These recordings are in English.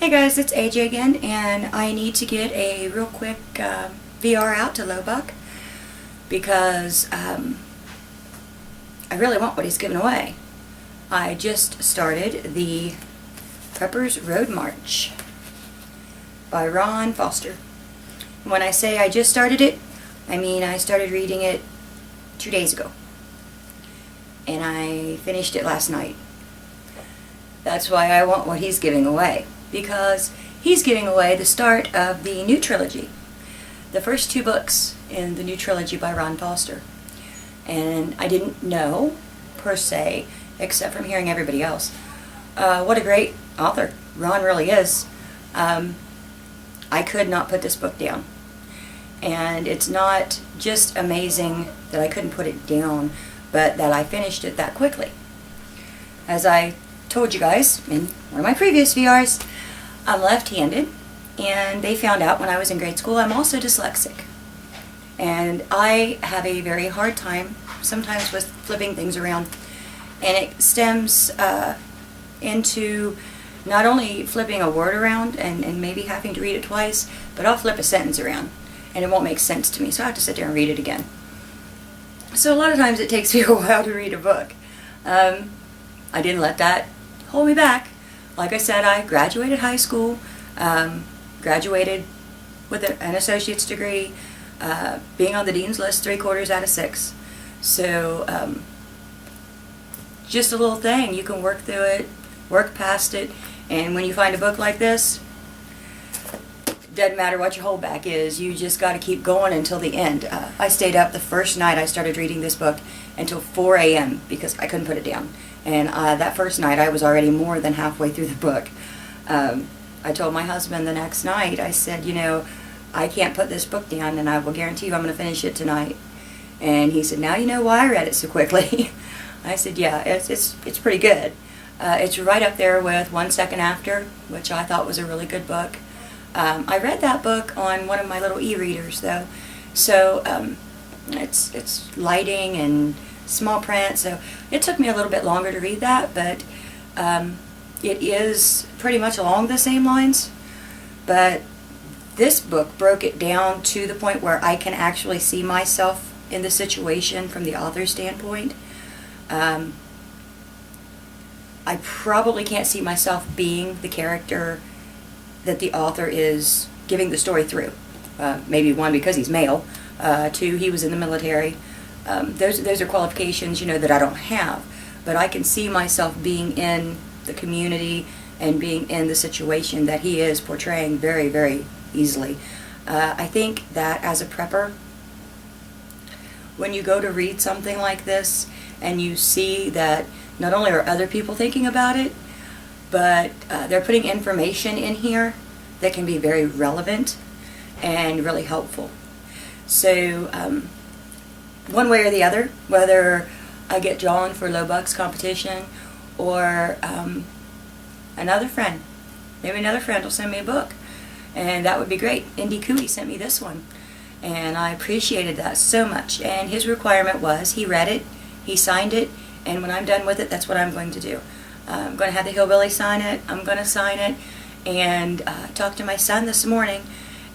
Hey guys, it's AJ again, and I need to get a real quick VR out to LowBuck because I really want what he's giving away. I just started the Prepper's Road March by Ron Foster. When I say I just started it, I mean I started reading it 2 days ago, and I finished it last night. That's why I want what he's giving away, because he's giving away the start of the new trilogy, the first 2 books in the new trilogy by Ron Foster. And I didn't know, per se, except from hearing everybody else, what a great author Ron really is. I could not put this book down. And it's not just amazing that I couldn't put it down, but that I finished it that quickly. As I told you guys in one of my previous VRs, I'm left-handed, and they found out when I was in grade school I'm also dyslexic. And I have a very hard time sometimes with flipping things around, and it stems into not only flipping a word around and maybe having to read it twice, but I'll flip a sentence around and it won't make sense to me, so I have to sit there and read it again. So a lot of times it takes me a while to read a book. I didn't let that hold me back. Like I said, I graduated high school, graduated with an associate's degree, being on the dean's list 3 quarters out of 6. So just a little thing, you can work through it, work past it, and when you find a book like this, doesn't matter what your holdback is, you just got to keep going until the end. I stayed up the first night I started reading this book until 4 a.m. because I couldn't put it down. And that first night I was already more than halfway through the book. I told my husband the next night, I said, you know, I can't put this book down, and I will guarantee you I'm going to finish it tonight. And he said, now you know why I read it so quickly. I said, yeah, it's pretty good. It's right up there with 1 Second After, which I thought was a really good book. I read that book on one of my little e-readers, though, so it's lighting and small print, so it took me a little bit longer to read that, but it is pretty much along the same lines. But this book broke it down to the point where I can actually see myself in the situation from the author's standpoint. I probably can't see myself being the character that the author is giving the story through. Maybe 1, because he's male, 2, he was in the military. Those are qualifications, you know, that I don't have, but I can see myself being in the community and being in the situation that he is portraying very, very easily. I think that as a prepper, when you go to read something like this and you see that not only are other people thinking about it, but they're putting information in here that can be very relevant and really helpful. So one way or the other, whether I get drawn for LowBuck's competition or another friend, maybe another friend will send me a book, and that would be great. Indy Cooey sent me this one, and I appreciated that so much. And his requirement was he read it, he signed it, and when I'm done with it, that's what I'm going to do. I'm going to have the hillbilly sign it, I'm going to sign it, and talk to my son this morning,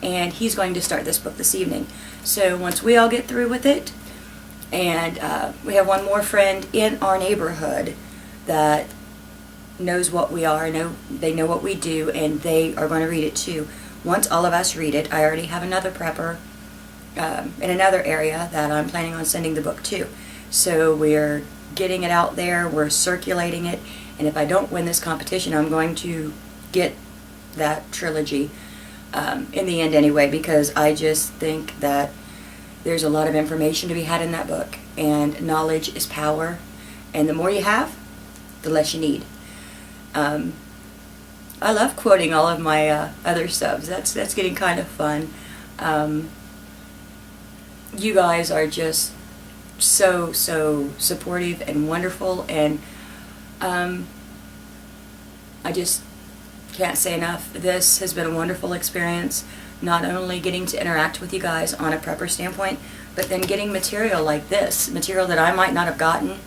and he's going to start this book this evening. So once we all get through with it, and we have one more friend in our neighborhood that knows what we are, they know what we do, and they are going to read it too. Once all of us read it, I already have another prepper in another area that I'm planning on sending the book to. So we're getting it out there, we're circulating it, and if I don't win this competition, I'm going to get that trilogy in the end anyway, because I just think that there's a lot of information to be had in that book, and knowledge is power, and the more you have, the less you need. I love quoting all of my other subs. That's getting kind of fun. You guys are just so supportive and wonderful, and I just can't say enough. This has been a wonderful experience, not only getting to interact with you guys on a prepper standpoint, but then getting material like this, material that I might not have gotten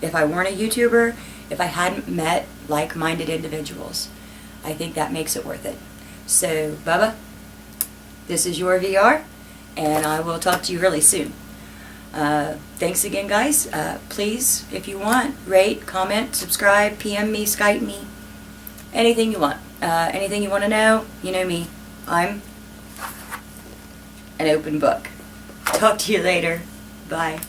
if I weren't a YouTuber, if I hadn't met like-minded individuals. I think that makes it worth it. So, Bubba, this is your VR, and I will talk to you really soon. Thanks again, guys. Please, if you want, rate, comment, subscribe, PM me, Skype me, anything you want. Anything you want to know, you know me. I'm an open book. Talk to you later. Bye.